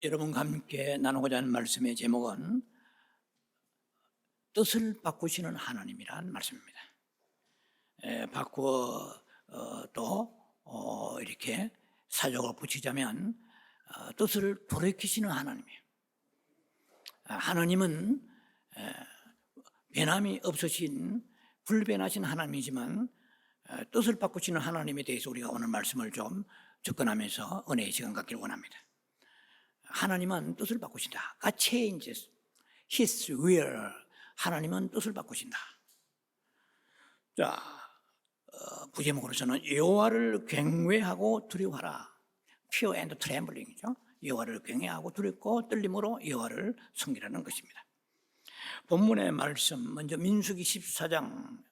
여러분과 함께 나누고자 하는 말씀의 제목은 뜻을 바꾸시는 하나님이라는 말씀입니다. 바꾸어 또 이렇게 사족을 붙이자면 뜻을 돌이키시는 하나님이에요. 하나님은 변함이 없으신 불변하신 하나님이지만 뜻을 바꾸시는 하나님에 대해서 우리가 오늘 말씀을 좀 접근하면서 은혜의 시간 갖기를 원합니다. 하나님은 뜻을 바꾸신다. God changes His will. 하나님은 뜻을 바꾸신다. 자, 부제목으로서는 여호와를 경외하고 두려워하라. Fear and trembling이죠. 여호와를 경외하고 두렵고 떨림으로 여호와를 섬기라는 것입니다. 본문의 말씀 먼저 민수기 14장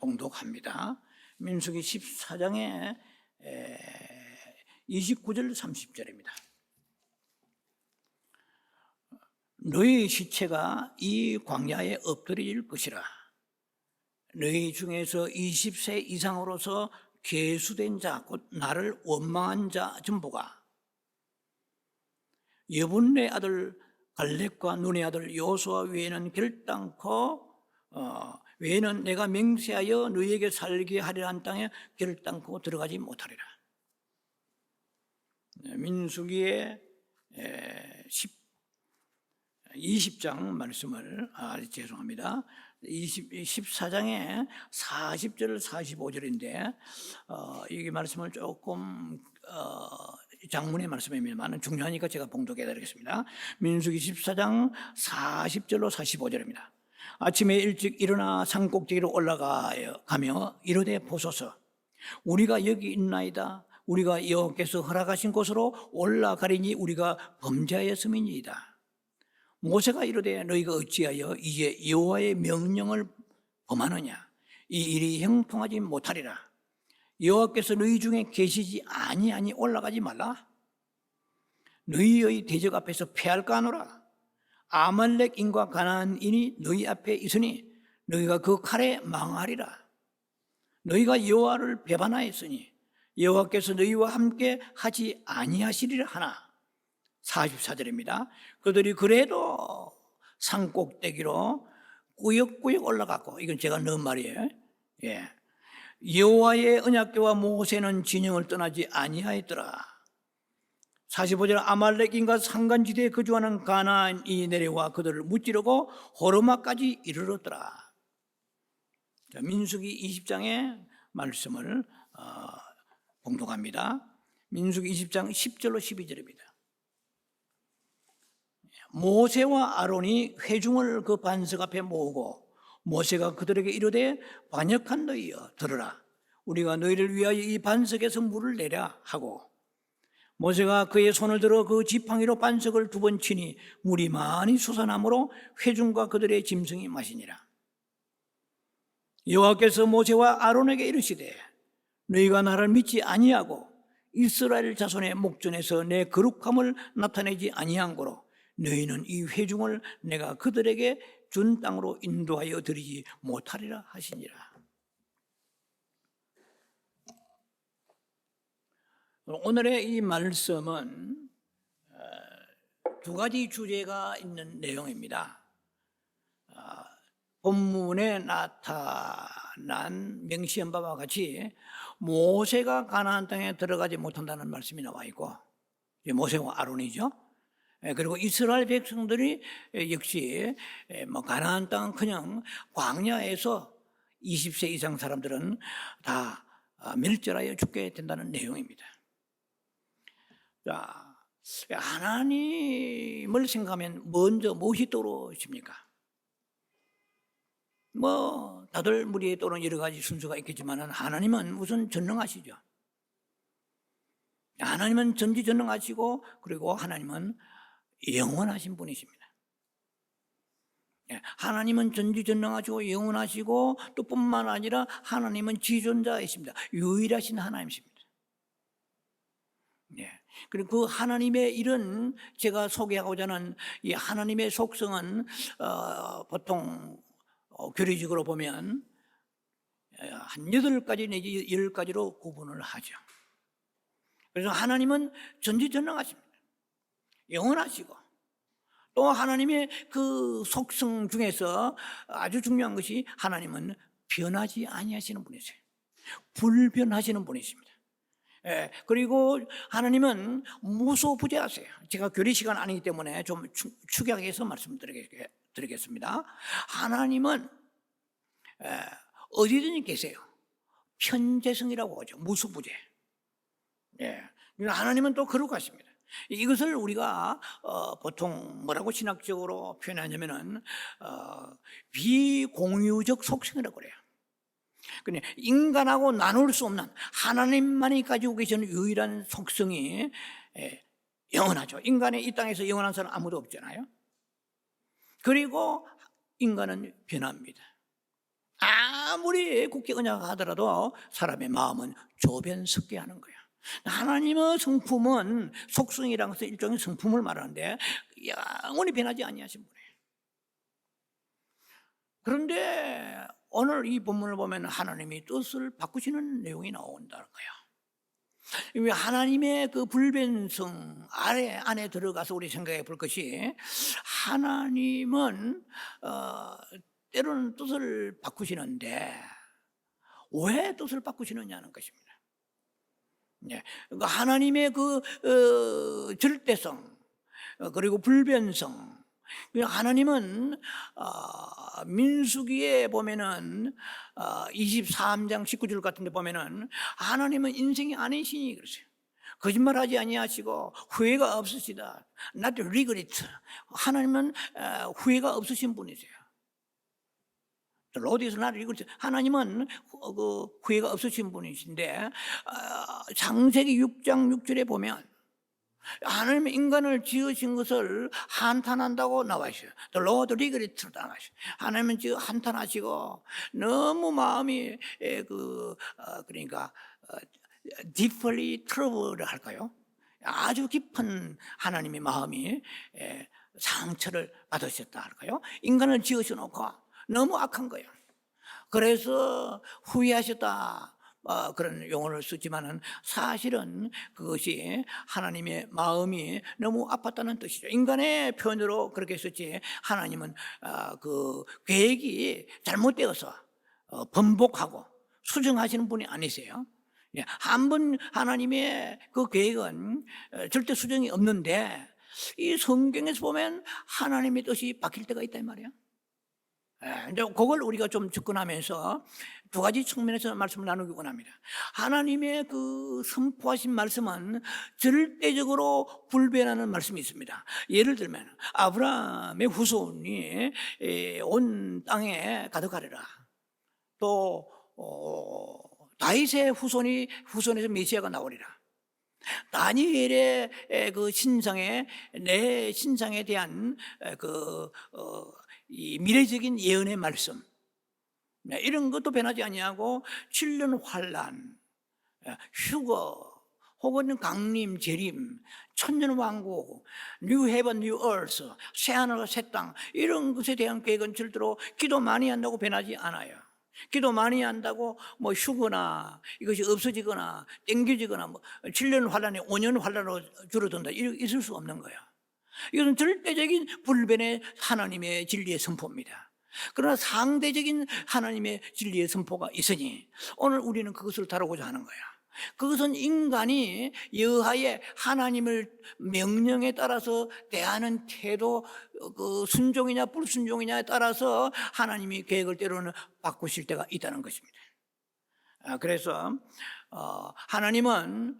봉독합니다. 민수기 14장의 29절 30절입니다. 너희 시체가 이 광야에 엎드릴 것이라. 너희 중에서 20세 이상으로서 계수된 자, 곧 나를 원망한 자 전부가 여분네 아들 갈렙과 눈의 아들 여호수아 외에는 결단코 외에는 내가 맹세하여 너희에게 살게 하리라 한 땅에 결단코 들어가지 못하리라. 민수기의 20장 말씀을 죄송합니다. 14장의 40절 45절인데 이 말씀을 조금 장문의 말씀입니다만 중요하니까 제가 봉독해 드리겠습니다. 민수기 14장 40절로 45절입니다. 아침에 일찍 일어나 산 꼭대기로 올라가며 이르되 보소서 우리가 여기 있나이다. 우리가 여호와께서 허락하신 곳으로 올라가리니 우리가 범죄하였음이니이다. 모세가 이르되 너희가 어찌하여 이제 여호와의 명령을 범하느냐. 이 일이 형통하지 못하리라. 여호와께서 너희 중에 계시지 아니하니 올라가지 말라. 너희의 대적 앞에서 패할까 하노라. 아말렉인과 가나안인이 너희 앞에 있으니 너희가 그 칼에 망하리라. 너희가 여호와를 배반하였으니 여호와께서 너희와 함께 하지 아니하시리라 하나. 44절입니다. 그들이 그래도 산 꼭대기로 꾸역꾸역 올라갔고, 이건 제가 넣은 말이에요. 여호와의 언약궤와 모세는 진영을 떠나지 아니하였더라. 45절 아말렉인과 산간지대에 거주하는 가나안이 내려와 그들을 무찌르고 호르마까지 이르렀더라. 민수기 20장의 말씀을 봉독합니다. 민수기 20장 10절로 12절입니다. 모세와 아론이 회중을 그 반석 앞에 모으고 모세가 그들에게 이르되 반역한 너희여 들으라. 우리가 너희를 위하여 이 반석에서 물을 내랴 하고 모세가 그의 손을 들어 그 지팡이로 반석을 2번 치니 물이 많이 솟아나므로 회중과 그들의 짐승이 마시니라. 여호와께서 모세와 아론에게 이르시되 너희가 나를 믿지 아니하고 이스라엘 자손의 목전에서 내 거룩함을 나타내지 아니한 고로 너희는 이 회중을 내가 그들에게 준 땅으로 인도하여 드리지 못하리라 하시니라. 오늘의 이 말씀은 2가지 주제가 있는 내용입니다. 본문에 나타난 명시한 바와 같이 모세가 가나안 땅에 들어가지 못한다는 말씀이 나와 있고, 모세와 아론이죠. 그리고 이스라엘 백성들이 역시 가나안 땅은 그냥 광야에서 20세 이상 사람들은 다 멸절하여 죽게 된다는 내용입니다. 자, 하나님을 생각하면 먼저 무엇이 떠오르십니까? 다들 머리에 떠오르는 여러 가지 순서가 있겠지만 하나님은 우선 전능하시죠. 하나님은 전지전능하시고 그리고 하나님은 영원하신 분이십니다. 하나님은 전지전능하시고 영원하시고 또 뿐만 아니라 하나님은 지존자이십니다. 유일하신 하나님이십니다. 그리고 그 하나님의 이런 제가 소개하고자 하는 이 하나님의 속성은 보통 교리적으로 보면 한 8가지 내지 10가지로 구분을 하죠. 그래서 하나님은 전지전능하십니다. 영원하시고, 또 하나님의 그 속성 중에서 아주 중요한 것이 하나님은 변하지 아니하시는 분이세요. 불변하시는 분이십니다. 예, 그리고 하나님은 무소부재하세요. 제가 교리 시간 아니기 때문에 좀 축약해서 말씀드리겠습니다. 하나님은 어디든지 계세요. 편재성이라고 하죠. 무소부재. 예, 하나님은 또 그러고 하십니다. 이것을 우리가 보통 뭐라고 신학적으로 표현하냐면은 비공유적 속성이라고 그래요. 근데 인간하고 나눌 수 없는 하나님만이 가지고 계시는 유일한 속성이 영원하죠. 인간의 이 땅에서 영원한 사람 아무도 없잖아요. 그리고 인간은 변합니다. 아무리 굳게 언약하더라도 사람의 마음은 조변석게 하는 거예요. 하나님의 성품은, 속성이라는 것은 일종의 성품을 말하는데 영원히 변하지 아니하신 분이에요. 그런데 오늘 이 본문을 보면 하나님이 뜻을 바꾸시는 내용이 나온다는 거예요. 하나님의 그 불변성 안에 들어가서 우리 생각해 볼 것이, 하나님은 때로는 뜻을 바꾸시는데 왜 뜻을 바꾸시느냐는 것입니다. 그러니까 하나님의 그 절대성, 그리고 불변성. 하나님은 민수기에 보면은 23장 19절 같은 데 보면은 하나님은 인생이 아니시니 그러세요. 거짓말하지 아니하시고 후회가 없으시다. Not regret. 하나님은 후회가 없으신 분이세요. 로드 is not regret. 하나님은 후회가 없으신 분이신데, 창세기 6장 6절에 보면 하나님은 인간을 지으신 것을 한탄한다고 나와 있어요. The Lord regret를 나와 있어요. 하나님은 지금 한탄하시고 너무 마음이 그러니까 deeply troubled 할까요? 아주 깊은 하나님의 마음이 상처를 받으셨다 할까요? 인간을 지으셔놓고 너무 악한 거예요. 그래서 후회하셨다, 그런 용어를 쓰지만은 사실은 그것이 하나님의 마음이 너무 아팠다는 뜻이죠. 인간의 표현으로 그렇게 썼지, 하나님은 그 계획이 잘못되어서 번복하고 수정하시는 분이 아니세요. 한 번 하나님의 그 계획은 절대 수정이 없는데, 이 성경에서 보면 하나님의 뜻이 바뀔 때가 있단 말이에요. 이제 그걸 우리가 좀 접근하면서 두 가지 측면에서 말씀을 나누기 원합니다. 하나님의 그 선포하신 말씀은 절대적으로 불변하는 말씀이 있습니다. 예를 들면 아브라함의 후손이 온 땅에 가득하리라. 또 다윗의 후손에서 메시아가 나오리라. 다니엘의 그 신상에, 내 신상에 대한 이 미래적인 예언의 말씀, 이런 것도 변하지 아니하고 7년 환란, 휴거, 혹은 강림, 재림, 천년왕국, 뉴 헤븐, 뉴 얼스, 새하늘과 새 땅, 이런 것에 대한 계획은 절대로 기도 많이 한다고 변하지 않아요. 기도 많이 한다고 뭐 휴거나 이것이 없어지거나 땡겨지거나 7년 환란이 5년 환란으로 줄어든다, 있을 수 없는 거예요. 이것은 절대적인 불변의 하나님의 진리의 선포입니다. 그러나 상대적인 하나님의 진리의 선포가 있으니 오늘 우리는 그것을 다루고자 하는 거야. 그것은 인간이 여하의 하나님을 명령에 따라서 대하는 태도, 그 순종이냐 불순종이냐에 따라서 하나님이 계획을 때로는 바꾸실 때가 있다는 것입니다. 그래서 하나님은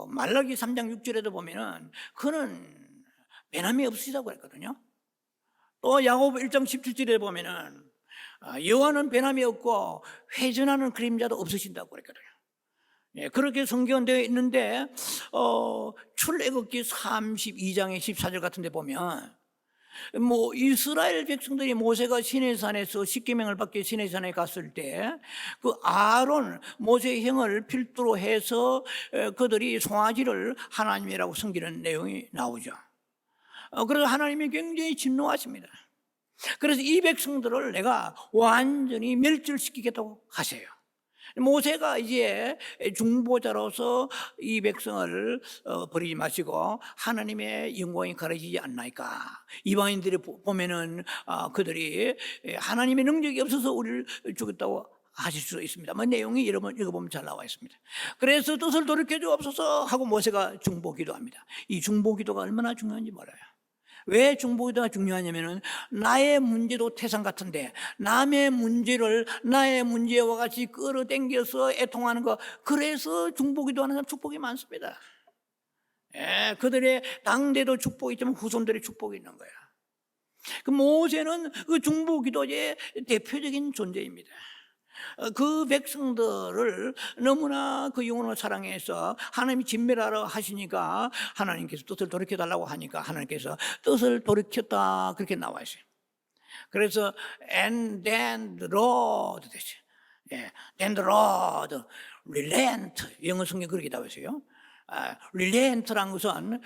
말라기 3장 6절에도 보면은 그는 변함이 없으시다고 했거든요. 또 야고보 1장 17절에 보면은 여호와는 변함이 없고 회전하는 그림자도 없으신다고 그랬거든요. 그렇게 성경되어 있는데 출애굽기 32장의 14절 같은 데 보면 뭐 이스라엘 백성들이 모세가 시내산에서 십계명을 받기 시내산에 갔을 때 그 아론, 모세의 형을 필두로 해서 그들이 송아지를 하나님이라고 섬기는 내용이 나오죠. 그래서 하나님이 굉장히 진노하십니다. 그래서 이 백성들을 내가 완전히 멸절시키겠다고 하세요. 모세가 이제 중보자로서 이 백성을 버리지 마시고 하나님의 영광이 가려지지 않나이까. 이방인들이 보면은 그들이 하나님의 능력이 없어서 우리를 죽였다고 하실 수 있습니다. 내용이 여러분 읽어보면 잘 나와 있습니다. 그래서 뜻을 돌이켜 주옵소서 하고 모세가 중보기도합니다. 이 중보기도가 얼마나 중요한지 몰라요. 왜 중보기도가 중요하냐면은 나의 문제도 태산 같은데 남의 문제를 나의 문제와 같이 끌어당겨서 애통하는 거, 그래서 중보기도하는 사람 축복이 많습니다. 그들의 당대도 축복이 있지만 후손들의 축복이 있는 거야. 그 모세는 그 중보기도의 대표적인 존재입니다. 그 백성들을 너무나 그 영혼을 사랑해서 하나님이 진멸하라 하시니까 하나님께서 뜻을 돌이켜달라고 하니까 하나님께서 뜻을 돌이켰다, 그렇게 나와 있어요. 그래서 and then the Lord 되죠. then the Lord relent, 영어 성경 그렇게 나와 있어요. relent란 것은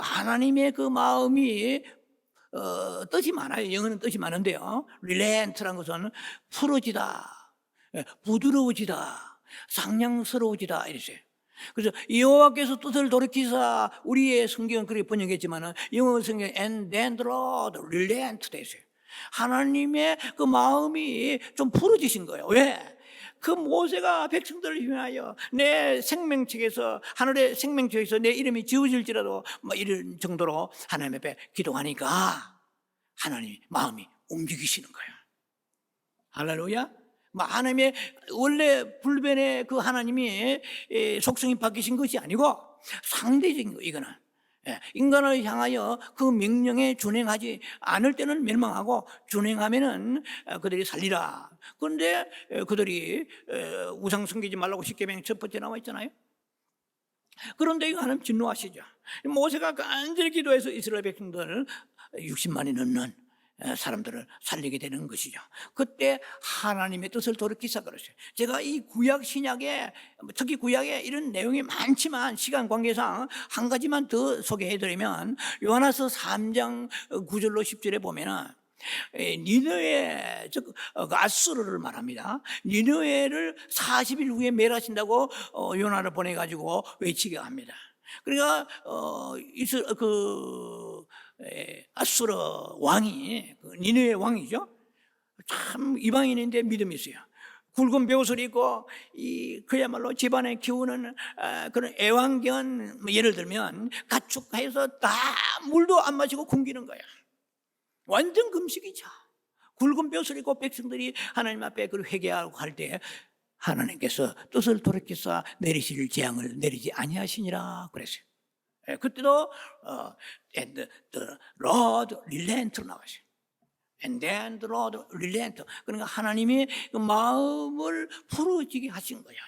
하나님의 그 마음이 뜻이 많아요. 영어는 뜻이 많은데요, relent란 것은 풀어지다, 부드러워지다, 상냥스러워지다 이랬어요. 그래서 여호와께서 뜻을 돌이키사, 우리의 성경은 그렇게 번역했지만 영어 성경 and then the Lord relent 돼 있어요. 하나님의 그 마음이 좀 풀어지신 거예요. 왜? 그 모세가 백성들을 위하여 내 생명책에서, 하늘의 생명책에서 내 이름이 지워질지라도 이런 정도로 하나님 앞에 기도하니까 하나님 마음이 움직이시는 거예요. 할렐루야. 하나님의 원래 불변의 그 하나님이 속성이 바뀌신 것이 아니고 상대적인 거. 이거는 인간을 향하여 그 명령에 준행하지 않을 때는 멸망하고 준행하면은 그들이 살리라. 그런데 그들이 우상 섬기지 말라고 십계명 첫 번째 나와 있잖아요. 그런데 이거 하나님 진노하시죠. 모세가 간절히 기도해서 이스라엘 백성들 60만이 넘는 사람들을 살리게 되는 것이죠. 그때 하나님의 뜻을 돌이키사 그러세요. 제가 이 구약 신약에, 특히 구약에 이런 내용이 많지만 시간 관계상 한 가지만 더 소개해드리면, 요한서 3장 9절로 10절에 보면은 니느웨, 즉 아수르를 말합니다. 니느웨를 40일 후에 멸하신다고 요나를 보내가지고 외치게 합니다. 그러니까 아수르 왕이, 니느웨 왕이죠. 참 이방인인데 믿음이 있어요. 굵은 벼슬이 있고 그야말로 집안에 키우는 그런 애완견, 예를 들면 가축해서 다 물도 안 마시고 굶기는 거야. 완전 금식이죠. 굵은 벼슬이 있고 백성들이 하나님 앞에 그걸 회개하고 할 때 하나님께서 뜻을 돌이켜서 내리실 재앙을 내리지 아니하시니라 그랬어요. 그때도 and the Lord relent 나와요. And then the Lord relent. 그러니까 하나님이 그 마음을 풀어지게 하신 거예요.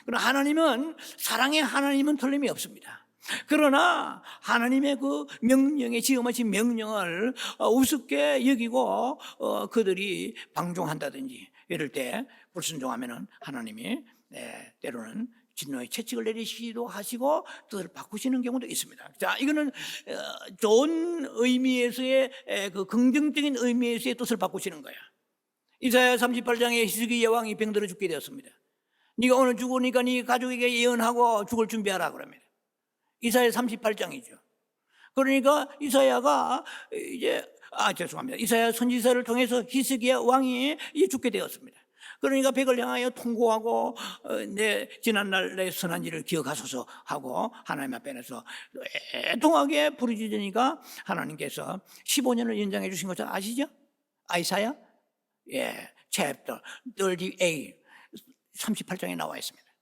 그러나 하나님은, 사랑의 하나님은 틀림이 없습니다. 그러나 하나님의 그 명령에, 지음하신 명령을 우습게 여기고 그들이 방종한다든지 이럴 때 불순종하면은 하나님이 때로는 진노의 채찍을 내리시기도 하시고 뜻을 바꾸시는 경우도 있습니다. 자, 이거는 좋은 의미에서의, 그 긍정적인 의미에서의 뜻을 바꾸시는 거예요. 이사야 38장에 히스기야 왕이 병들어 죽게 되었습니다. 네가 오늘 죽으니까 네 가족에게 예언하고 죽을 준비하라 그럽니다. 이사야 38장이죠. 그러니까 이사야가 이사야 선지자를 통해서 히스기야 왕이 죽게 되었습니다. 그러니까 백을 향하여 통고하고 내 지난날 내 선한 일을 기억하소서 하고 하나님 앞에서 애통하게 부르짖으니까 하나님께서 15년을 연장해 주신 것을 아시죠? 이사야 chapter 38 38장에 나와 있습니다.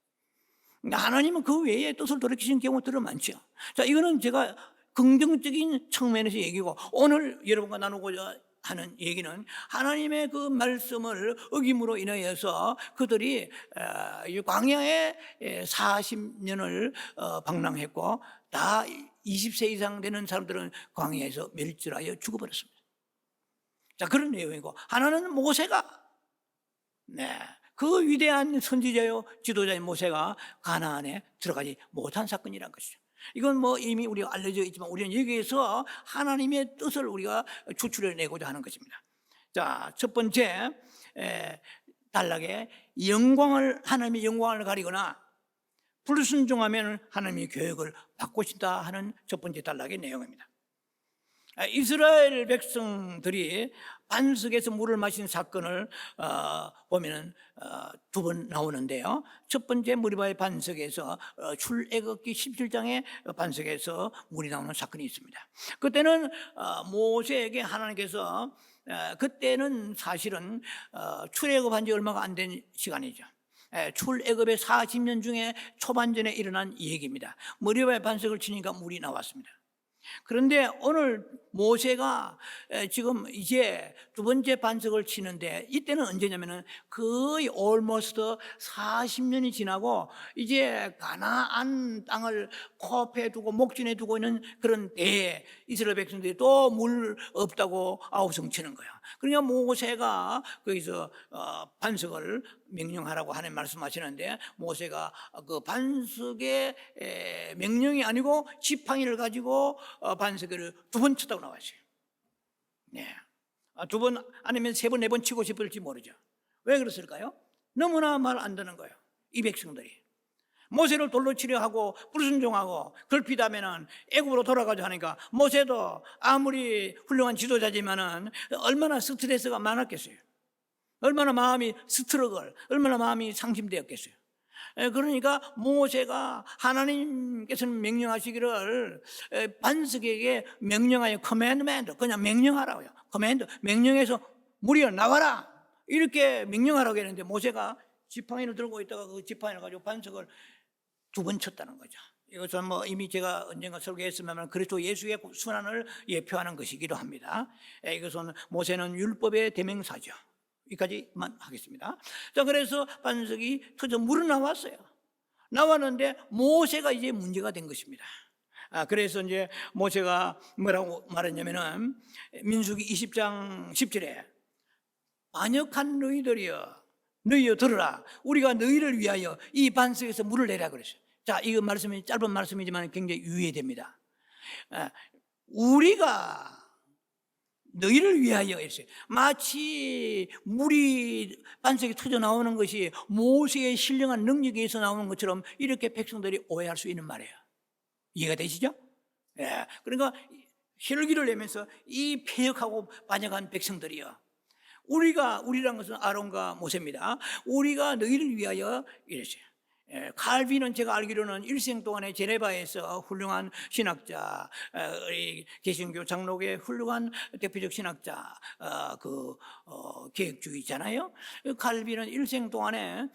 하나님은 그 외에 뜻을 돌이키신 경우들은 많죠. 자, 이거는 제가 긍정적인 측면에서 얘기고, 오늘 여러분과 나누고자 하는 얘기는 하나님의 그 말씀을 어김으로 인하여서 그들이 광야에 40년을 방랑했고 다 20세 이상 되는 사람들은 광야에서 멸절하여 죽어버렸습니다. 자, 그런 내용이고, 하나는 모세가 그 위대한 선지자요 지도자인 모세가 가나안에 들어가지 못한 사건이라는 것이죠. 이건 이미 우리가 알려져 있지만 우리는 여기에서 하나님의 뜻을 우리가 추출해내고자 하는 것입니다. 자, 첫 번째 단락에 하나님의 영광을 가리거나 불순종하면 하나님의 교육을 바꾸신다 하는 첫 번째 단락의 내용입니다. 이스라엘 백성들이 반석에서 물을 마신 사건을 보면은 두 번 나오는데요. 첫 번째 무리바의 반석에서 출애굽기 17장의 반석에서 물이 나오는 사건이 있습니다. 그때는 모세에게 하나님께서 그때는 사실은 출애굽한 지 얼마가 안 된 시간이죠. 출애굽의 40년 중에 초반전에 일어난 얘기입니다. 무리바의 반석을 치니까 물이 나왔습니다. 그런데 오늘 모세가 지금 이제 두 번째 반석을 치는데, 이때는 언제냐면은 거의 almost 40년이 지나고 이제 가나안 땅을 코앞에 두고 목전에 두고 있는 그런 때에 이스라엘 백성들이 또 물 없다고 아우성치는 거야. 그러니까 모세가 거기서 반석을 명령하라고 하는 말씀하시는데, 모세가 그 반석의 명령이 아니고 지팡이를 가지고 반석을 두 번 쳤다고 나왔어요. 네. 두 번 아니면 세 번, 네 번 치고 싶을지 모르죠. 왜 그랬을까요? 너무나 말 안 듣는 거예요, 이 백성들이. 모세를 돌로 치려 하고 불순종하고 걸핏하면은 애굽으로 돌아가자 하니까, 모세도 아무리 훌륭한 지도자지만은 얼마나 스트레스가 많았겠어요. 얼마나 마음이 얼마나 마음이 상심되었겠어요. 그러니까 모세가 하나님께서는 명령하시기를 반석에게 명령하여 커맨드맨드, 그냥 명령하라고요. 커맨드, 명령해서 물이 나와라 이렇게 명령하라고 했는데, 모세가 지팡이를 들고 있다가 그 지팡이를 가지고 반석을 두 번 쳤다는 거죠. 이것은 이미 제가 언젠가 설교했으면 그리스도 예수의 순환을 예표하는 것이기도 합니다. 이것은 모세는 율법의 대명사죠. 여기까지만 하겠습니다. 자, 그래서 반석이 터져 물은 나왔어요. 나왔는데 모세가 이제 문제가 된 것입니다. 그래서 이제 모세가 뭐라고 말했냐면은 민수기 20장 10절에 반역한 너희들이여 들으라, 우리가 너희를 위하여 이 반석에서 물을 내라 그랬어요. 자, 이 말씀이 짧은 말씀이지만 굉장히 유의됩니다. 우리가 너희를 위하여 했어요. 마치 물이 반석에 터져 나오는 것이 모세의 신령한 능력에 의해서 나오는 것처럼 이렇게 백성들이 오해할 수 있는 말이에요. 이해가 되시죠? 예. 그러니까 혈기를 내면서 이 패역하고 반역한 백성들이요, 우리란 것은 아론과 모세입니다. 우리가 너희를 위하여 이랬어요. 칼빈은 제가 알기로는 일생 동안에 제네바에서 훌륭한 신학자, 개신교 장로교의 훌륭한 대표적 신학자, 계획주의잖아요. 칼빈은 일생 동안에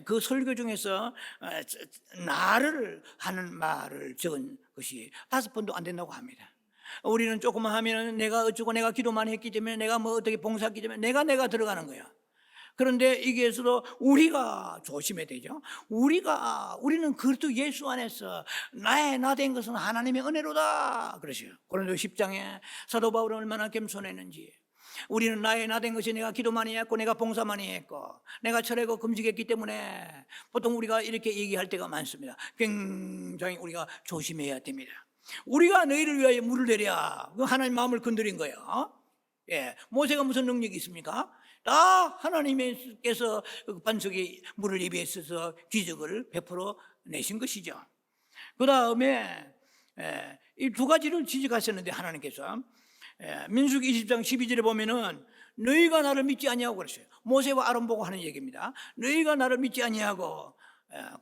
그 설교 중에서 나를 하는 말을 적은 것이 5번도 안 된다고 합니다. 우리는 조금만 하면 내가 어쩌고, 내가 기도만 했기 때문에, 내가 어떻게 봉사했기 때문에 내가 들어가는 거예요. 그런데 여기에서도 우리가 조심해야 되죠. 우리는 그리스도 예수 안에서 나 된 것은 하나님의 은혜로다 그러시요. 고린도 10장에 사도 바울은 얼마나 겸손했는지. 우리는 나 된 것이 내가 기도 많이 했고, 내가 봉사 많이 했고, 내가 철회고 금식했기 때문에, 보통 우리가 이렇게 얘기할 때가 많습니다. 굉장히 우리가 조심해야 됩니다. 우리가 너희를 위하여 물을 내랴, 하나님 마음을 건드린 거예요. 예, 모세가 무슨 능력이 있습니까? 다 하나님께서 반석에 물을 예비했어서 기적을 베풀어 내신 것이죠. 그 다음에 이 두 가지를 지적하셨는데, 하나님께서 민수기 20장 12절에 보면은 너희가 나를 믿지 아니하고 그랬어요. 모세와 아론 보고 하는 얘기입니다. 너희가 나를 믿지 아니하고,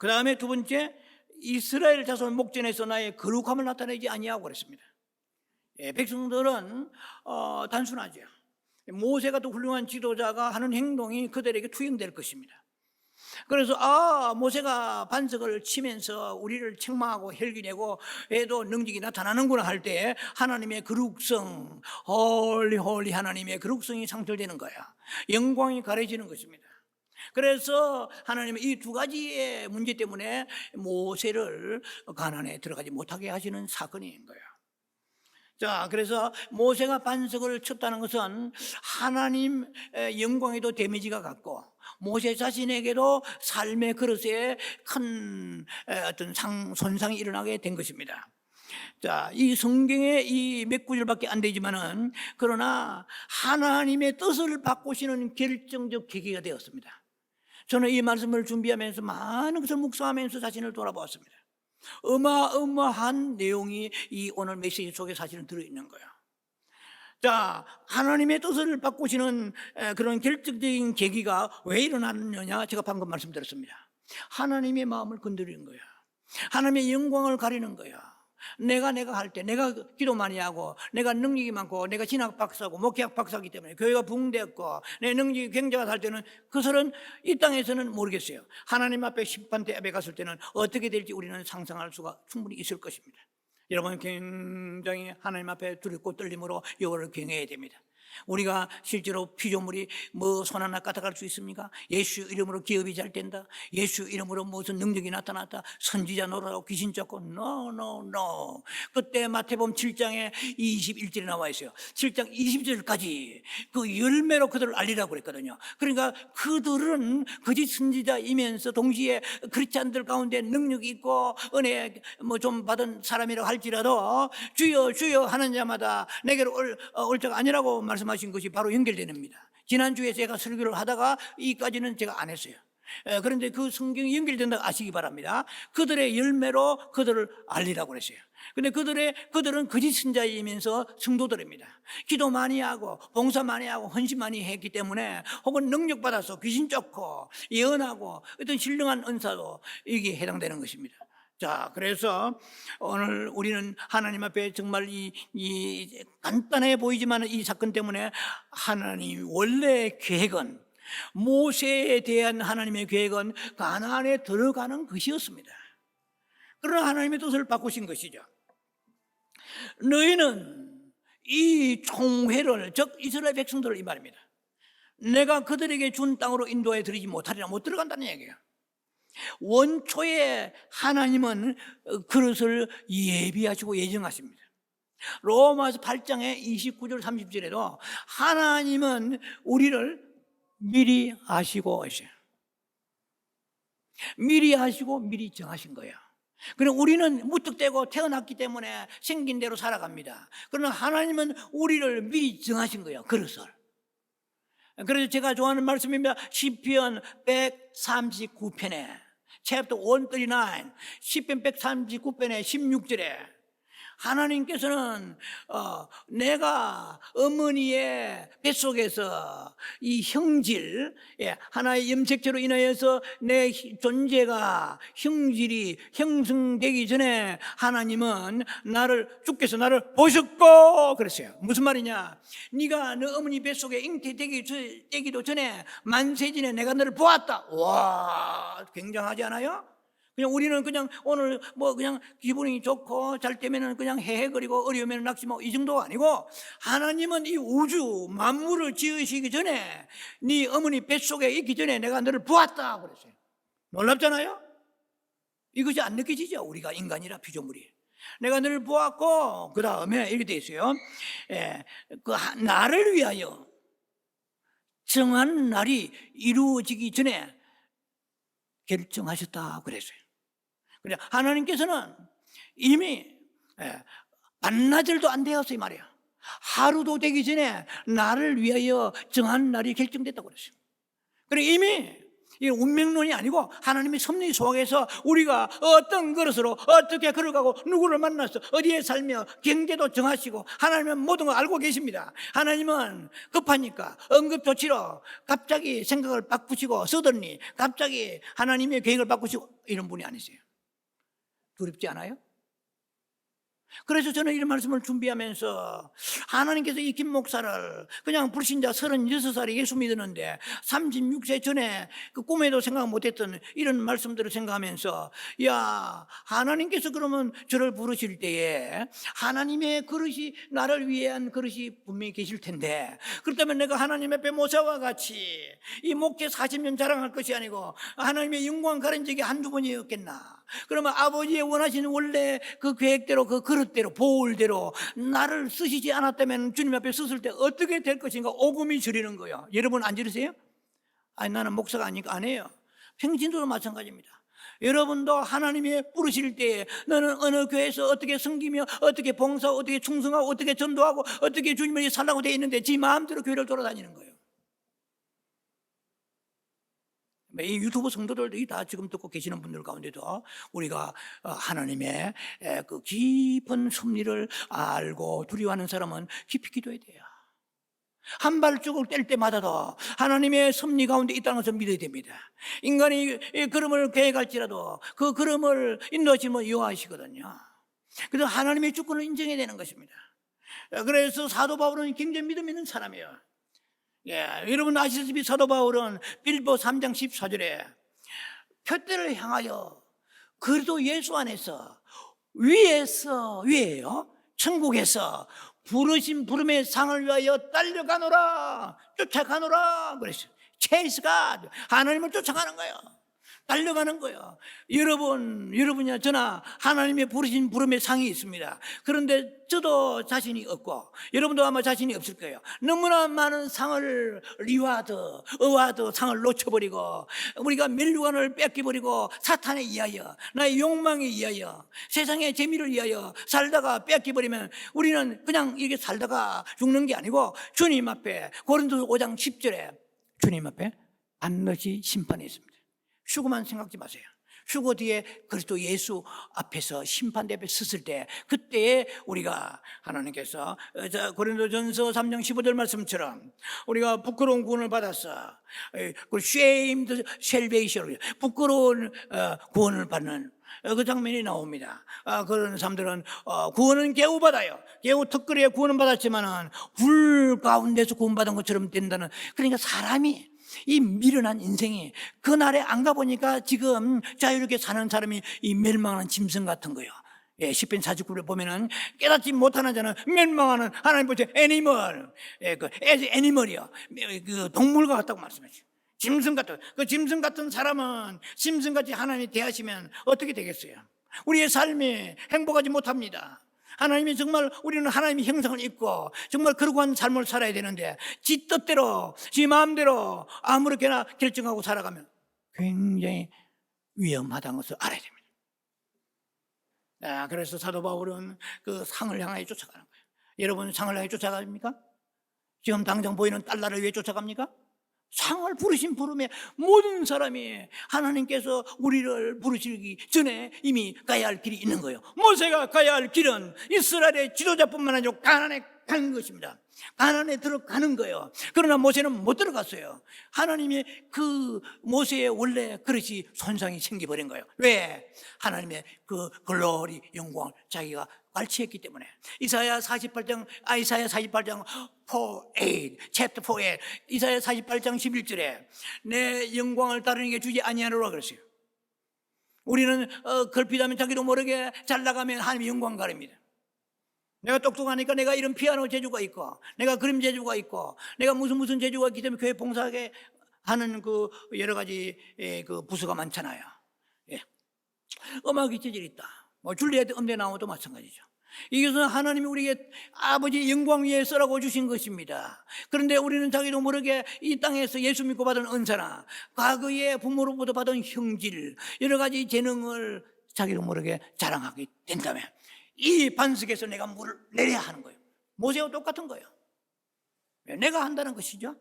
그 다음에 두 번째, 이스라엘 자손 목전에서 나의 거룩함을 나타내지 아니하고 그랬습니다. 백성들은 단순하죠. 모세가 또 훌륭한 지도자가 하는 행동이 그들에게 투영될 것입니다. 그래서 모세가 반석을 치면서 우리를 책망하고 혈기내고 해도 능력이 나타나는구나 할 때, 하나님의 거룩성, 홀리 하나님의 거룩성이 상실되는 거야. 영광이 가려지는 것입니다. 그래서 하나님은 이 두 가지의 문제 때문에 모세를 가나안에 들어가지 못하게 하시는 사건인 거예요. 자, 그래서 모세가 반석을 쳤다는 것은 하나님 영광에도 데미지가 갔고, 모세 자신에게도 삶의 그릇에 큰 어떤 손상이 일어나게 된 것입니다. 자, 이 성경에 이 몇 구절밖에 안 되지만은, 그러나 하나님의 뜻을 바꾸시는 결정적 계기가 되었습니다. 저는 이 말씀을 준비하면서 많은 것을 묵상하면서 자신을 돌아보았습니다. 어마어마한 내용이 이 오늘 메시지 속에 사실은 들어있는 거예요. 자, 하나님의 뜻을 바꾸시는 그런 결정적인 계기가 왜 일어났느냐? 제가 방금 말씀드렸습니다. 하나님의 마음을 건드리는 거야. 하나님의 영광을 가리는 거야. 내가 할 때, 내가 기도 많이 하고, 내가 능력이 많고, 내가 진학 박사고, 목회학 박사이기 때문에 교회가 붕대했고, 내 능력이 굉장할 때는 그것은 이 땅에서는 모르겠어요. 하나님 앞에 심판대 앞에 갔을 때는 어떻게 될지 우리는 상상할 수가 충분히 있을 것입니다. 여러분, 굉장히 하나님 앞에 두렵고 떨림으로 여호와를 경외해야 됩니다. 우리가 실제로 피조물이 뭐 손 하나 까딱할 수 있습니까? 예수 이름으로 기업이 잘 된다, 예수 이름으로 무슨 능력이 나타났다, 선지자 노릇하고 귀신 쫓고, no. 그때 마태복음 7장에 21절에 나와 있어요. 7장 20절까지 그 열매로 그들을 알리라고 그랬거든요. 그러니까 그들은 거짓 선지자이면서 동시에 크리스찬들 가운데 능력이 있고 은혜 뭐 좀 받은 사람이라고 할지라도 주여 주여 하는 자마다 내게로 올 자가 아니라고 말씀하신 것이 바로 연결됩니다. 지난주에 제가 설교를 하다가 이까지는 제가 안 했어요. 그런데 그 성경이 연결된다고 아시기 바랍니다. 그들의 열매로 그들을 알리라고 그랬어요. 근데 그들은 거짓 선자이면서 성도들입니다. 기도 많이 하고 봉사 많이 하고 헌신 많이 했기 때문에, 혹은 능력 받아서 귀신 쫓고 예언하고 어떤 신령한 은사도 이게 해당되는 것입니다. 자, 그래서 오늘 우리는 하나님 앞에 정말 이 간단해 보이지만 이 사건 때문에 하나님 원래 계획은, 모세에 대한 하나님의 계획은 가나안에 들어가는 것이었습니다. 그러나 하나님의 뜻을 바꾸신 것이죠. 너희는 이 총회를, 즉 이스라엘 백성들을, 이 말입니다, 내가 그들에게 준 땅으로 인도해 드리지 못하리라, 못 들어간다는 얘기예요. 원초에 하나님은 그릇을 예비하시고 예정하십니다. 로마서 8장의 29절 30절에도 하나님은 우리를 미리 아시고 하셔요. 미리 하시고 미리 정하신 거예요. 그럼 우리는 무턱대고 태어났기 때문에 생긴 대로 살아갑니다. 그러나 하나님은 우리를 미리 정하신 거예요, 그릇을. 그래서 제가 좋아하는 말씀입니다. 시편 139편에 챕터 139, 시편 139편의 16절에 하나님께서는 내가 어머니의 뱃속에서 이 형질, 하나의 염색체로 인하여서 내 존재가, 형질이 형성되기 전에 하나님은 주께서 나를 보셨고 그랬어요. 무슨 말이냐? 네가 너 어머니 뱃속에 잉태되기도 전에 만세전에 내가 너를 보았다. 와, 굉장하지 않아요? 그냥 우리는 그냥 오늘 뭐 그냥 기분이 좋고 잘 때면은 그냥 헤헤거리고 어려우면 낙심하고 이 정도가 아니고, 하나님은 이 우주 만물을 지으시기 전에, 네 어머니 뱃속에 있기 전에 내가 너를 보았다 그랬어요. 놀랍잖아요? 이것이 안 느껴지죠? 우리가 인간이라, 피조물이. 내가 너를 보았고, 그 다음에 이렇게 돼 있어요. 그 나를 위하여 정한 날이 이루어지기 전에 결정하셨다 그랬어요. 그래, 하나님께서는 이미 반나절도 안 되었어요, 이 말이야. 하루도 되기 전에 나를 위하여 정한 날이 결정됐다고 그랬어요. 그래, 이미 이 운명론이 아니고 하나님의 섭리 속에서 우리가 어떤 그릇으로 어떻게 걸어가고 누구를 만나서 어디에 살며 경제도 정하시고, 하나님은 모든 걸 알고 계십니다. 하나님은 급하니까 응급조치로 갑자기 생각을 바꾸시고 서든니 갑자기 하나님의 계획을 바꾸시고 이런 분이 아니세요. 두렵지 않아요? 그래서 저는 이런 말씀을 준비하면서 하나님께서 이 김 목사를 그냥 불신자 36살에 예수 믿었는데 36세 전에 그 꿈에도 생각 못했던 이런 말씀들을 생각하면서, 야, 하나님께서 그러면 저를 부르실 때에 하나님의 그릇이, 나를 위한 그릇이 분명히 계실 텐데, 그렇다면 내가 하나님 앞에 모세와 같이 이 목회 40년 자랑할 것이 아니고 하나님의 영광 가린 적이 한두 번이었겠나? 그러면 아버지의 원하시는 원래 그 계획대로, 그 그릇대로, 보울대로 나를 쓰시지 않았다면 주님 앞에 섰을 때 어떻게 될 것인가 오금이 저리는 거예요. 여러분 안 저리세요? 아니, 나는 목사가 아니니까 안 해요. 평신도도 마찬가지입니다. 여러분도 하나님이 부르실 때에 너는 어느 교회에서 어떻게 섬기며 어떻게 봉사하고 어떻게 충성하고 어떻게 전도하고 어떻게 주님을 위해 살라고 되어 있는데 지 마음대로 교회를 돌아다니는 거예요. 이 유튜브 성도들이 다 지금 듣고 계시는 분들 가운데도 우리가 하나님의 그 깊은 섭리를 알고 두려워하는 사람은 깊이 기도해야 돼요. 한 발짝을 뗄 때마다도 하나님의 섭리 가운데 있다는 것을 믿어야 됩니다. 인간이 걸음을 계획할지라도 그 걸음을 인도하시면 여호와시거든요. 그래서 하나님의 주권을 인정해야 되는 것입니다. 그래서 사도 바울은 굉장히 믿음 있는 사람이에요. 여러분 아시다시피 사도 바울은 빌보 3장 14절에 표대를 향하여 그리스도 예수 안에서 위에요 천국에서 부르신 부름의 상을 위하여 달려가노라, 쫓아가노라 그랬어요. 체이스 갓, 하나님을 쫓아가는 거예요. 달려가는 거예요. 여러분이나 저나 하나님의 부르신 부름의 상이 있습니다. 그런데 저도 자신이 없고 여러분도 아마 자신이 없을 거예요. 너무나 많은 상을 리와드, 어와드 상을 놓쳐버리고 우리가 멸류관을 뺏겨버리고 사탄에 의하여 나의 욕망에 의하여 세상의 재미를 위하여 살다가 뺏겨버리면 우리는 그냥 이렇게 살다가 죽는 게 아니고 주님 앞에 고린도서 5장 10절에 주님 앞에 반드시 심판이 있습니다. 휴거만 생각지 마세요. 휴거 뒤에 그리스도 예수 앞에서 심판대 앞에 섰을 때 그때에 우리가 하나님께서 고린도전서 3장 15절 말씀처럼 우리가 부끄러운 구원을 받았어. 그 shamed salvation, 부끄러운 구원을 받는 그 장면이 나옵니다. 그런 사람들은 구원은 겨우 받아요. 겨우 특거리에 구원은 받았지만은 불 가운데서 구원받은 것처럼 된다는, 그러니까 사람이 이 미련한 인생이 그날에 안 가보니까 지금 자유롭게 사는 사람이 이 멸망하는 짐승 같은 거예요. 시편 49를 보면은 깨닫지 못하는 자는 멸망하는 하나님 보시 애니멀, 그 애니멀이요, 그 동물과 같다고 말씀하시죠. 짐승 같은, 그 짐승 같은 사람은 짐승같이 하나님이 대하시면 어떻게 되겠어요? 우리의 삶이 행복하지 못합니다. 하나님이 정말, 우리는 하나님의 형상을 입고 정말 그러한 삶을 살아야 되는데 지 뜻대로 지 마음대로 아무렇게나 결정하고 살아가면 굉장히 위험하다는 것을 알아야 됩니다. 그래서 사도 바울은 그 상을 향하여 쫓아가는 거예요. 여러분 상을 향해 쫓아갑니까? 지금 당장 보이는 달러를 왜 쫓아갑니까? 상을 부르신 부름에 모든 사람이 하나님께서 우리를 부르시기 전에 이미 가야 할 길이 있는 거예요. 모세가 가야 할 길은 이스라엘의 지도자뿐만 아니라 가나안에 가는 것입니다. 가나안에 들어가는 거예요. 그러나 모세는 못 들어갔어요. 하나님의 그 모세의 원래 그릇이 손상이 생겨버린 거예요. 왜? 하나님의 그 글로리 영광을 자기가 발치했기 때문에. 이사야 48장 4:8 챕터 4에 이사야 48장 11절에 내 영광을 다른 이에게 주지 아니하노라 그랬어요. 우리는 걸핏하면 자기도 모르게 잘 나가면 하나님의 영광 가립니다. 내가 똑똑하니까 내가 이런 피아노 재주가 있고 내가 그림 재주가 있고 내가 무슨 재주가 있기 때문에 교회 봉사하게 하는 그 여러 가지 그 부서가 많잖아요. 음악이 재질이 있다. 뭐 줄리엣 음대 나오도 마찬가지죠. 이것은 하나님이 우리에게 아버지 영광 위에 쓰라고 주신 것입니다. 그런데 우리는 자기도 모르게 이 땅에서 예수 믿고 받은 은사나 과거에 부모로부터 받은 형질, 여러 가지 재능을 자기도 모르게 자랑하게 된다면 이 반석에서 내가 물을 내려야 하는 거예요. 모세와 똑같은 거예요. 내가 한다는 것이죠.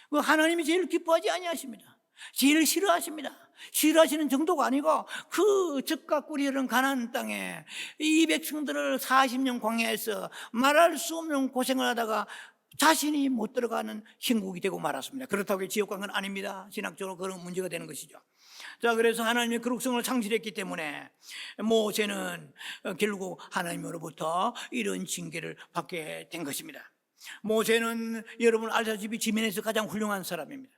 그 하나님이 제일 기뻐하지 아니하십니다. 제일 싫어하십니다. 싫어하시는 정도가 아니고 그 적과 꿀이 흐르는 가나안 땅에 이 백성들을 40년 광야에서 말할 수 없는 고생을 하다가 자신이 못 들어가는 형국이 되고 말았습니다. 그렇다고 지옥 간 건 아닙니다. 신학적으로 그런 문제가 되는 것이죠. 자, 그래서 하나님의 거룩성을 상실했기 때문에 모세는 결국 하나님으로부터 이런 징계를 받게 된 것입니다. 모세는 여러분 알다시피 지면에서 가장 훌륭한 사람입니다.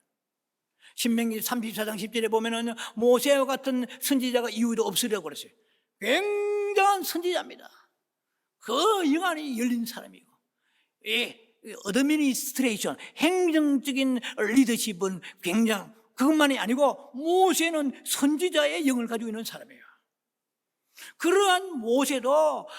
신명기 34장 10절에 보면은 모세와 같은 선지자가 이후에도 없으려고 그랬어요. 굉장한 선지자입니다. 그 영안이 열린 사람이고, 어드미니스트레이션, 행정적인 리더십은 굉장히, 그것만이 아니고 모세는 선지자의 영을 가지고 있는 사람이에요. 그러한 모세도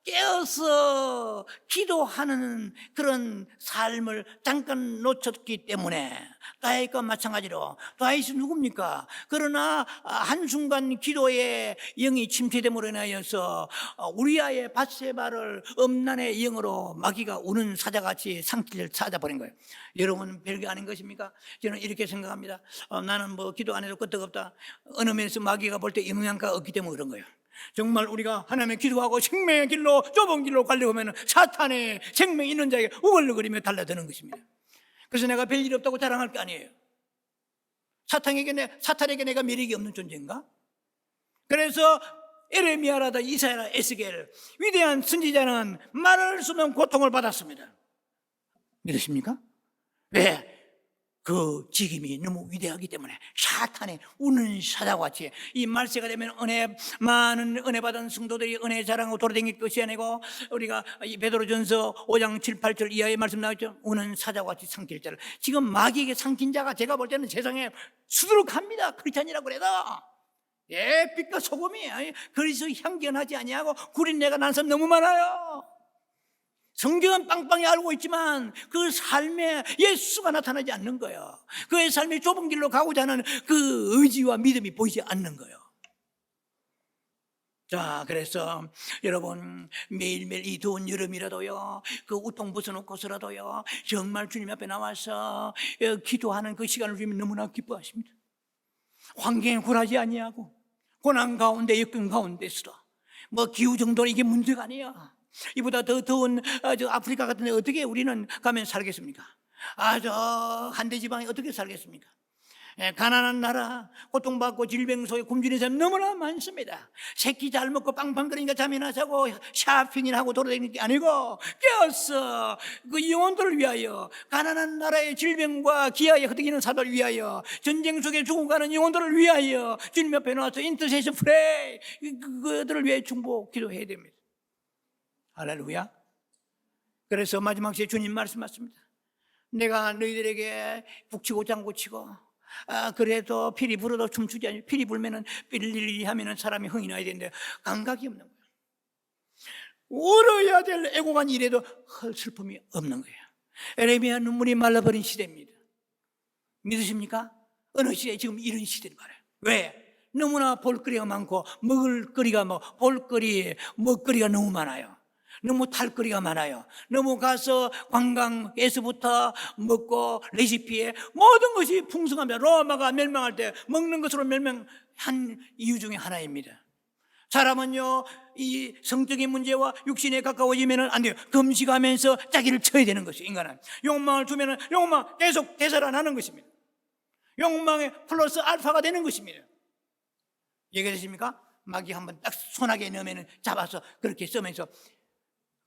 깨어서 기도하는 그런 삶을 잠깐 놓쳤기 때문에 다윗과 마찬가지로, 다윗이 누굽니까? 그러나 한순간 기도에 영이 침체됨으로 인하여서 우리아의 밧세바를 음란의 영으로 마귀가 우는 사자같이 상기를 찾아버린 거예요. 여러분 별게 아닌 것입니까? 저는 이렇게 생각합니다. 나는 뭐 기도 안 해도 끄떡없다. 어느 면에서 마귀가 볼 때 영향가 없기 때문에 그런 거예요. 정말 우리가 하나님의 기도하고 생명의 길로, 좁은 길로 가려고 하면 사탄의 생명 있는 자에게 우글거리며 달라드는 것입니다. 그래서 내가 별일 없다고 자랑할 게 아니에요. 사탄에게 내가 매력이 없는 존재인가? 그래서 에레미야라다 이사야라 에스겔, 위대한 선지자는 말할 수 없는 고통을 받았습니다. 믿으십니까? 왜? 그 직임이 너무 위대하기 때문에 사탄의 우는 사자같이 이 말세가 되면 많은 은혜 받은 성도들이 은혜 자랑하고 돌아다닐 것이 아니고, 우리가 이 베드로전서 5장 7, 8절 이하의 말씀 나왔죠. 우는 사자같이 삼킬 자를. 지금 마귀에게 삼킨 자가 제가 볼 때는 세상에 수두룩합니다. 크리스찬이라고 그래도 빛과 소금이 그리스도 향기하지 아니하고 구린 내가 난 사람 너무 많아요. 성경은 빵빵히 알고 있지만 그 삶에 예수가 나타나지 않는 거예요. 그의 삶이 좁은 길로 가고자 하는 그 의지와 믿음이 보이지 않는 거예요. 자, 그래서 여러분 매일매일 이 더운 여름이라도요, 그 우통 벗어놓고서라도요 정말 주님 앞에 나와서 기도하는 그 시간을 주면 너무나 기뻐하십니다. 환경에 굴하지 아니하고 고난 가운데 역경 가운데서도 뭐 기후 정도는 이게 문제가 아니에요. 이보다 더 더운 아프리카 같은 데 어떻게 우리는 가면 살겠습니까? 저 한대 지방에 어떻게 살겠습니까? 가난한 나라, 고통받고 질병 속에 굶주린 사람 너무나 많습니다. 새끼 잘 먹고 빵빵거리니까 잠이나 자고 샤핑이나 하고 돌아다니는 게 아니고 깨어서 그 영혼들을 위하여, 가난한 나라의 질병과 기아에 흩어지는 사람을 위하여, 전쟁 속에 죽어가는 영혼들을 위하여 주님 옆에 나와서 인터세션 프레이, 그들을 위해 중보 기도해야 됩니다. 할렐루야. 그래서 마지막 시에 주님 말씀하십니다. 내가 너희들에게 북치고 장구치고 그래도 피리 불어도 춤추지 않니? 피리 불면은 삘리리 하면은 사람이 흥이 나야 되는데 감각이 없는 거예요. 울어야 될 애고간 이래도 슬픔이 없는 거예요. 에레미야 눈물이 말라버린 시대입니다. 믿으십니까? 어느 시대에 지금 이런 시대를 말해요. 왜? 너무나 볼거리가 많고 먹을거리가 볼거리, 먹거리가 너무 많아요. 너무 탈거리가 많아요. 너무 가서 관광에서부터 먹고 레시피에 모든 것이 풍성합니다. 로마가 멸망할 때 먹는 것으로 멸망한 이유 중에 하나입니다. 사람은요, 이 성적인 문제와 육신에 가까워지면 안 돼요. 금식하면서 자기를 쳐야 되는 것이에요. 인간은 욕망을 두면은 욕망 계속 되살아나는 것입니다. 욕망의 플러스 알파가 되는 것입니다. 얘기되십니까? 마귀 한번 딱 손아귀에 넣으면 잡아서 그렇게 쓰면서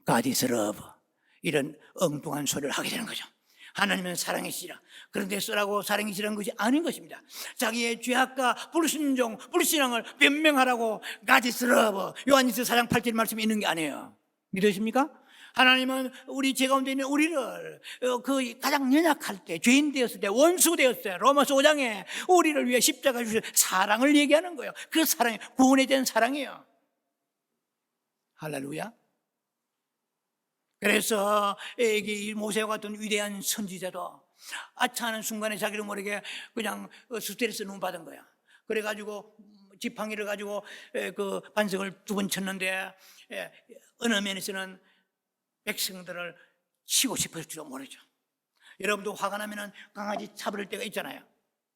God is love, 이런 엉뚱한 소리를 하게 되는 거죠. 하나님은 사랑이시라. 그런데 쓰라고 사랑이시라는 것이 아닌 것입니다. 자기의 죄악과 불순종, 불신앙을 변명하라고 God is love, 요한일서 4장 8절 말씀이 있는 게 아니에요. 믿으십니까? 하나님은 우리 죄 가운데 있는 우리를 그 가장 연약할 때, 죄인 되었을 때, 원수 되었을 때 로마서 5장에 우리를 위해 십자가 주신 사랑을 얘기하는 거예요. 그 사랑이 구원에 대한 사랑이에요. 할렐루야. 그래서 이 모세와 같은 위대한 선지자도 아차하는 순간에 자기를 모르게 그냥 스트레스 너무 받은 거야. 그래가지고 지팡이를 가지고 그 반석을 2번 쳤는데 어느 면에서는 백성들을 치고 싶을지도 모르죠. 여러분도 화가 나면 강아지 잡을 때가 있잖아요.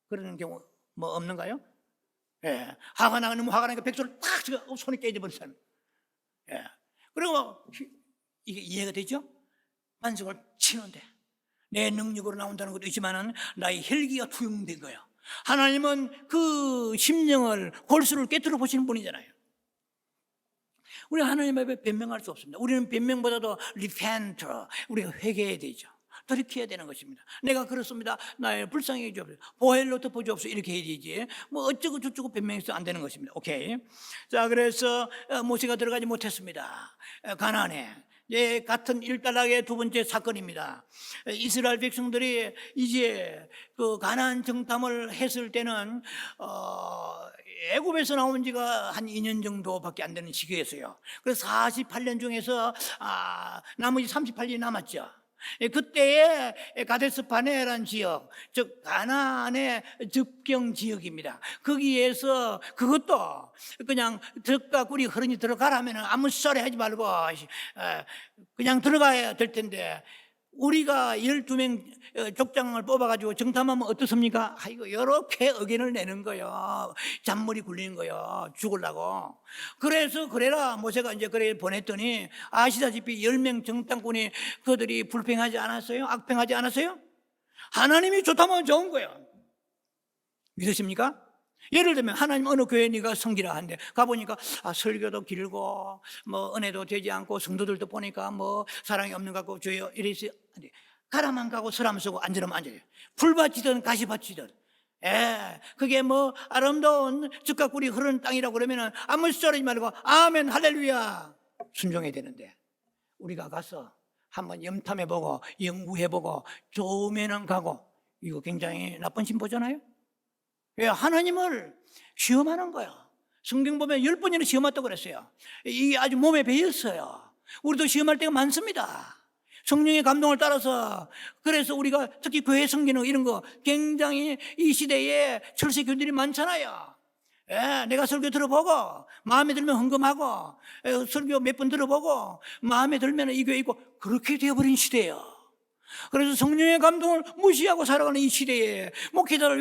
그러는 경우 뭐 없는가요? 화가 나면 화가 나니까 백성을 탁 손이 깨져버린 사람. 그리고 이게 이해가 되죠? 반석을 치는데 내 능력으로 나온다는 것도 있지만은 나의 혈기가 투영된 거예요. 하나님은 그 심령을, 골수를 깨뜨려 보시는 분이잖아요. 우리 하나님 앞에 변명할 수 없습니다. 우리는 변명보다도 repent, 우리가 회개해야 되죠. 돌이켜야 되는 것입니다. 내가 그렇습니다. 나의 불쌍히 해주옵소서, 보혈로 덮어주옵소서, 이렇게 해야 되지. 뭐 어쩌고 저쩌고 변명해서 안 되는 것입니다. 오케이. 자, 그래서 모세가 들어가지 못했습니다. 가나안에. 같은 일단락의 2번째 사건입니다. 이스라엘 백성들이 이제 그 가나안 정탐을 했을 때는 애굽에서 나온 지가 한 2년 정도밖에 안 되는 시기였어요. 그래서 48년 중에서 나머지 38년이 남았죠. 그때에 가데스 바네라는 지역, 즉 가나안의 접경 지역입니다. 거기에서 그것도 그냥 젖과 꿀이 흐르니 들어가라면 아무 소리 하지 말고 그냥 들어가야 될 텐데, 우리가 12명 족장을 뽑아가지고 정탐하면 어떻습니까? 이거 이렇게 의견을 내는 거예요. 잔머리 굴리는 거예요. 죽으려고. 그래서 그래라 모세가 이제 그래 보냈더니, 아시다시피 10명 정탐꾼이 그들이 불평하지 않았어요? 악평하지 않았어요? 하나님이 좋다면 좋은 거예요. 믿으십니까? 예를 들면 하나님 어느 교회 네가 섬기라 하는데 가보니까 설교도 길고 뭐 은혜도 되지 않고 성도들도 보니까 뭐 사랑이 없는 것 같고 주여 이래서 가라만 가고 서라만 쓰고 앉으라면 앉아요. 풀밭이든 가시밭이든, 그게 뭐 아름다운 젖과 꿀이 흐르는 땅이라고 그러면은 아무 소리 하지 말고 아멘 할렐루야 순종해야 되는데, 우리가 가서 한번 염탐해보고 연구해보고 좋으면은 가고, 이거 굉장히 나쁜 신보잖아요. 왜? 하나님을 시험하는 거야. 성경 보면 10번이나 시험 왔다고 그랬어요. 이게 아주 몸에 배였어요. 우리도 시험할 때가 많습니다. 성령의 감동을 따라서. 그래서 우리가 특히 교회 섬기는 이런 거 굉장히 이 시대에 철새교들이 많잖아요. 내가 설교 들어보고 마음에 들면 헌금하고, 설교 몇 번 들어보고 마음에 들면 이 교회 있고, 그렇게 되어버린 시대예요. 그래서 성령의 감동을 무시하고 살아가는 이 시대에 목회자를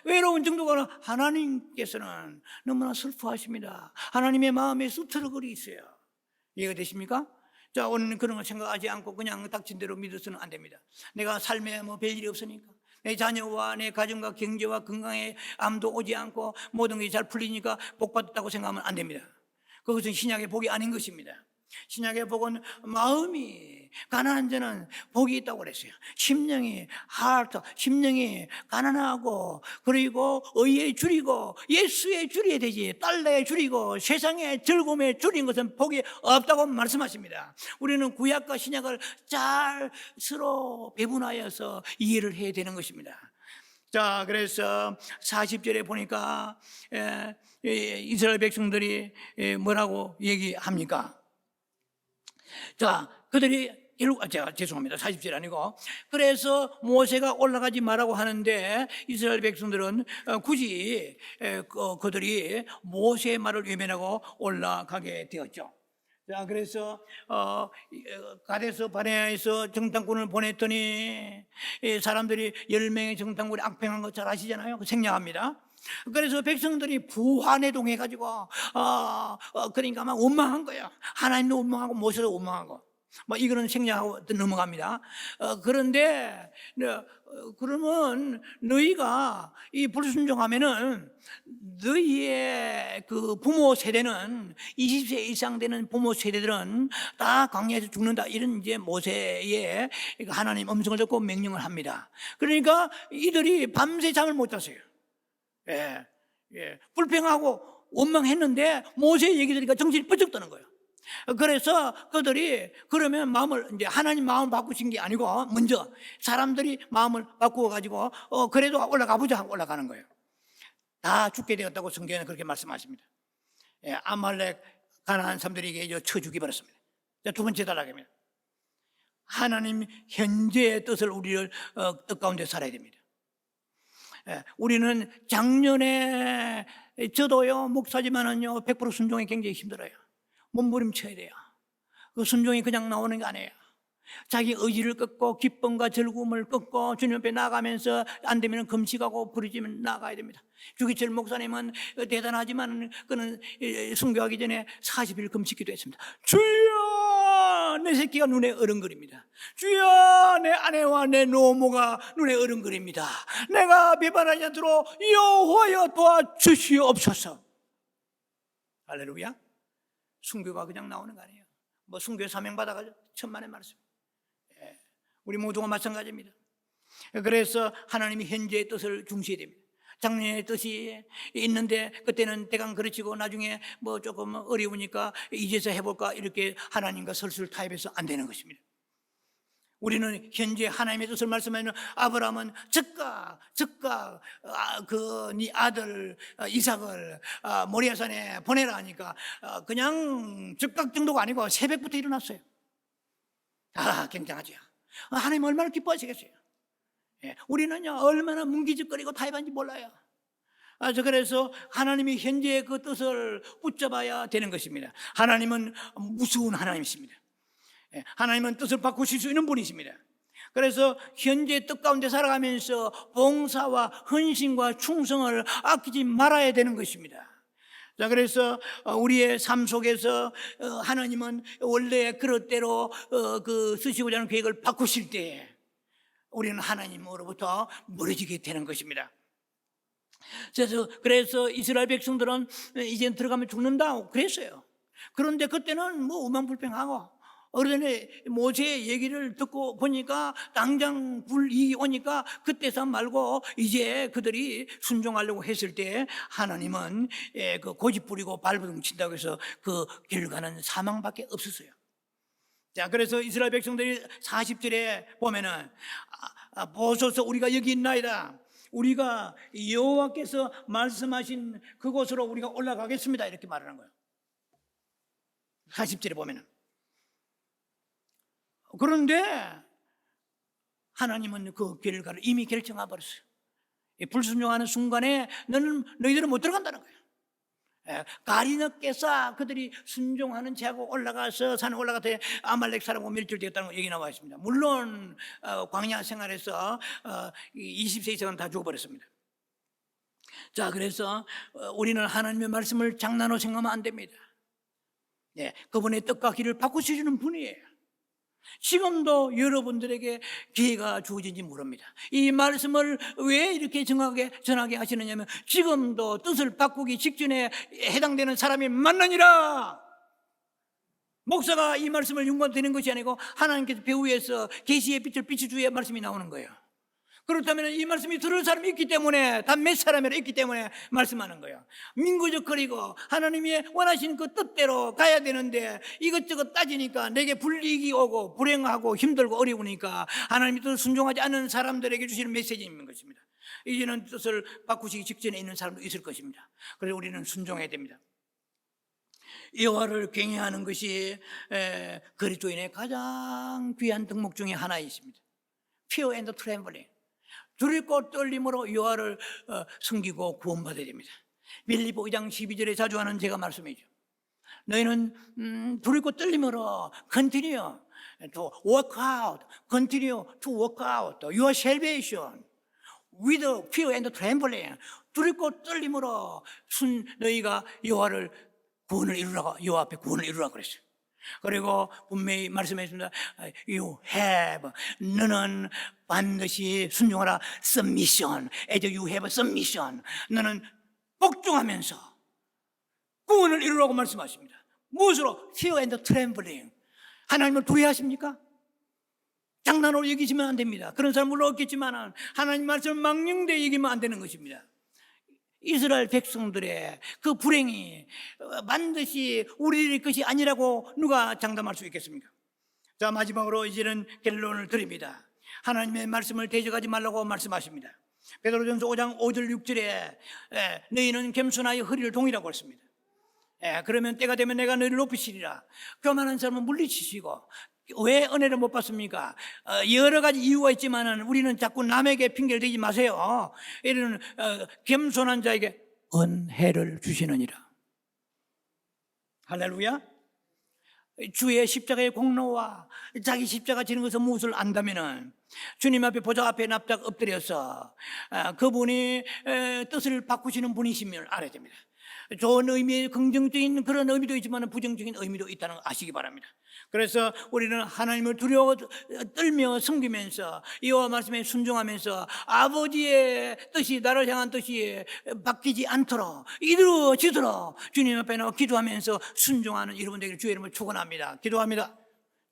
외로운 정도가, 하나님께서는 너무나 슬퍼하십니다. 하나님의 마음에 수트러거리 있어요. 이해가 되십니까? 자, 오늘 그런 걸 생각하지 않고 그냥 닥친 대로 믿어서는 안 됩니다. 내가 삶에 뭐 별일이 없으니까, 내 자녀와 내 가정과 경제와 건강에 암도 오지 않고 모든 게 잘 풀리니까 복 받았다고 생각하면 안 됩니다. 그것은 신약의 복이 아닌 것입니다. 신약의 복은 마음이 가난한 자는 복이 있다고 그랬어요. 심령이 가난하고, 그리고 의에 줄이고 예수에 줄여야 되지, 달러에 줄이고 세상의 즐거움에 줄인 것은 복이 없다고 말씀하십니다. 우리는 구약과 신약을 잘 서로 배분하여서 이해를 해야 되는 것입니다. 자, 그래서 40절에 보니까 이스라엘 백성들이 뭐라고 얘기합니까? 자, 그들이 제가 죄송합니다. 40절 아니고, 그래서 모세가 올라가지 말라고 하는데 이스라엘 백성들은 굳이 그들이 모세의 말을 외면하고 올라가게 되었죠. 자, 그래서 가데스 바네아에서 정탐꾼을 보냈더니 사람들이 10명의 정탐꾼이 악평한 거 잘 아시잖아요. 생략합니다. 그래서 백성들이 부하내동해가지고 그러니까 막 원망한 거예요. 하나님도 원망하고 모세도 원망하고, 뭐 이거는 생략하고 넘어갑니다. 그런데 그러면 너희가 이 불순종하면은 너희의 그 부모 세대는 20세 이상 되는 부모 세대들은 다 광야에서 죽는다, 이런 이제 모세의 하나님 음성을 듣고 명령을 합니다. 그러니까 이들이 밤새 잠을 못 잤어요. 불평하고 원망했는데 모세 얘기 들으니까 정신이 번쩍 드는 거예요. 그래서 그들이 그러면 마음을, 이제 하나님 마음을 바꾸신 게 아니고 먼저 사람들이 마음을 바꾸어 가지고 그래도 올라가 보자 하고 올라가는 거예요. 다 죽게 되었다고 성경에는 그렇게 말씀하십니다. 아말렉 가나안 사람들에게 쳐 죽이 버렸습니다. 두 번째 단락입니다. 하나님 현재의 뜻을 우리를 뜻 가운데 살아야 됩니다. 우리는 작년에 저도요 목사지만은요 100% 순종이 굉장히 힘들어요. 몸부림쳐야 돼요. 그 순종이 그냥 나오는 게 아니에요. 자기 의지를 꺾고 기쁨과 즐거움을 꺾고 주님 앞에 나가면서 안 되면 금식하고 부르짖으면 나가야 됩니다. 주기철 목사님은 대단하지만 그는 순교하기 전에 40일 금식기도 했습니다. 주여, 내 새끼가 눈에 어른거립니다. 주여, 내 아내와 내 노모가 눈에 어른거립니다. 내가 비반하지 않도록 여호와여 도와주시옵소서. 할렐루야. 순교가 그냥 나오는 거 아니에요. 뭐 순교에 사명 받아가지고 천만의 말씀. 우리 모두가 마찬가지입니다. 그래서 하나님이 현재의 뜻을 중시해야 됩니다. 작년의 뜻이 있는데 그때는 대강 그르치고 나중에 뭐 조금 어려우니까 이제서 해볼까, 이렇게 하나님과 설술 타협해서 안 되는 것입니다. 우리는 현재 하나님의 뜻을 말씀하는 아브라함은 즉각 네 아들 이삭을 모리아산에 보내라 하니까 그냥 즉각 정도가 아니고 새벽부터 일어났어요. 굉장하죠. 하나님 얼마나 기뻐하시겠어요. 우리는요 얼마나 뭉기적거리고 타협한지 몰라요. 그래서 하나님이 현재의 그 뜻을 붙잡아야 되는 것입니다. 하나님은 무서운 하나님이십니다. 하나님은 뜻을 바꾸실 수 있는 분이십니다. 그래서 현재 뜻 가운데 살아가면서 봉사와 헌신과 충성을 아끼지 말아야 되는 것입니다. 자, 그래서 우리의 삶 속에서 하나님은 원래 그릇대로 쓰시고자 하는 계획을 바꾸실 때 우리는 하나님으로부터 멀어지게 되는 것입니다. 그래서 이스라엘 백성들은 이제 들어가면 죽는다 그랬어요. 그런데 그때는 뭐 우망불평하고 어른의 모세의 얘기를 듣고 보니까 당장 불이익이 오니까 그때서 말고 이제 그들이 순종하려고 했을 때 하나님은 그 고집 부리고 발버둥 친다고 해서 그 결과는 사망밖에 없었어요. 자, 그래서 이스라엘 백성들이 40절에 보면은 보소서 우리가 여기 있나이다. 우리가 여호와께서 말씀하신 그곳으로 우리가 올라가겠습니다. 이렇게 말하는 거예요. 40절에 보면은. 그런데 하나님은 그 결과를 이미 결정해 버렸어요. 불순종하는 순간에 너희들은 못 들어간다는 거예요. 가리느께서 그들이 순종하는 채하고 올라가서 산에 올라가서 아말렉 사람하고 멸절되었다는 얘기 나와 있습니다. 물론 광야 생활에서 20세 이상은 다 죽어버렸습니다. 자, 그래서 우리는 하나님의 말씀을 장난으로 생각하면 안 됩니다. 그분의 뜻과 길을 바꾸시는 분이에요. 지금도 여러분들에게 기회가 주어진지 모릅니다. 이 말씀을 왜 이렇게 정확하게 전하게 하시느냐면 지금도 뜻을 바꾸기 직전에 해당되는 사람이 많느니라. 목사가 이 말씀을 윤관되는 것이 아니고 하나님께서 배후에서 계시의 빛을 비춰주어야 말씀이 나오는 거예요. 그렇다면 이 말씀이 들을 사람이 있기 때문에 단 몇 사람이라 있기 때문에 말씀하는 거예요. 민구적거리고 하나님이 원하신 그 뜻대로 가야 되는데 이것저것 따지니까 내게 불이익이 오고 불행하고 힘들고 어려우니까 하나님의 뜻을 순종하지 않는 사람들에게 주시는 메시지인 것입니다. 이제는 뜻을 바꾸시기 직전에 있는 사람도 있을 것입니다. 그래서 우리는 순종해야 됩니다. 여호와를 경외하는 것이 그리스도인의 가장 귀한 덕목 중에 하나이십니다. Fear and trembling. 두렵고 떨림으로 여호와를 섬기고 구원받아야 됩니다. 빌립보 2장 12절에 자주 하는 제가 말씀이죠. 너희는 두렵고 떨림으로 continue to work out, continue to work out your salvation with fear and trembling. 두렵고 떨림으로 너희가 여호와를 구원을 이루라고, 여호와 앞에 구원을 이루라고 그랬어요. 그리고 분명히 말씀했습니다. You have, 너는 반드시 순종하라. Submission, as you have submission. 너는 복종하면서 구원을 이루라고 말씀하십니다. 무엇으로? Fear and trembling. 하나님을 두려워하십니까? 장난으로 여기시면 안 됩니다. 그런 사람 물론 없겠지만 하나님 말씀을 망령되이 여기면 안 되는 것입니다. 이스라엘 백성들의 그 불행이 반드시 우리의 것이 아니라고 누가 장담할 수 있겠습니까? 자, 마지막으로 이제는 결론을 드립니다. 하나님의 말씀을 대적하지 말라고 말씀하십니다. 베드로전서 5장 5절 6절에 너희는 겸손하여 허리를 동이라고 했습니다. 그러면 때가 되면 내가 너희를 높이시리라. 교만한 사람은 물리치시고. 왜 은혜를 못 받습니까? 여러 가지 이유가 있지만 우리는 자꾸 남에게 핑계를 대지 마세요. 이런 겸손한 자에게 은혜를 주시느니라. 할렐루야. 주의 십자가의 공로와 자기 십자가 지는 것을 무엇을 안다면은 주님 앞에 보좌 앞에 납작 엎드려서 그분이 뜻을 바꾸시는 분이심을 알아야 됩니다. 좋은 의미의 긍정적인 그런 의미도 있지만 부정적인 의미도 있다는 걸 아시기 바랍니다. 그래서 우리는 하나님을 두려워 떨며 섬기면서 여호와 말씀에 순종하면서 아버지의 뜻이 나를 향한 뜻이 바뀌지 않도록 이루어지도록 주님 앞에 나와 기도하면서 순종하는 여러분들에게 주의 이름을 축원합니다. 기도합니다.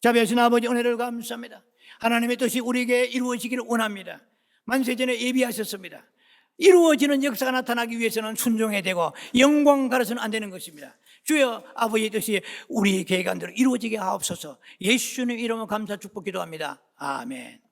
자비하신 아버지 은혜를 감사합니다. 하나님의 뜻이 우리에게 이루어지기를 원합니다. 만세전에 예비하셨습니다. 이루어지는 역사가 나타나기 위해서는 순종해야 되고 영광 가려서는 안 되는 것입니다. 주여 아버지의 뜻이 우리 계획안대로 이루어지게 하옵소서. 예수님 이름으로 감사 축복 기도합니다. 아멘.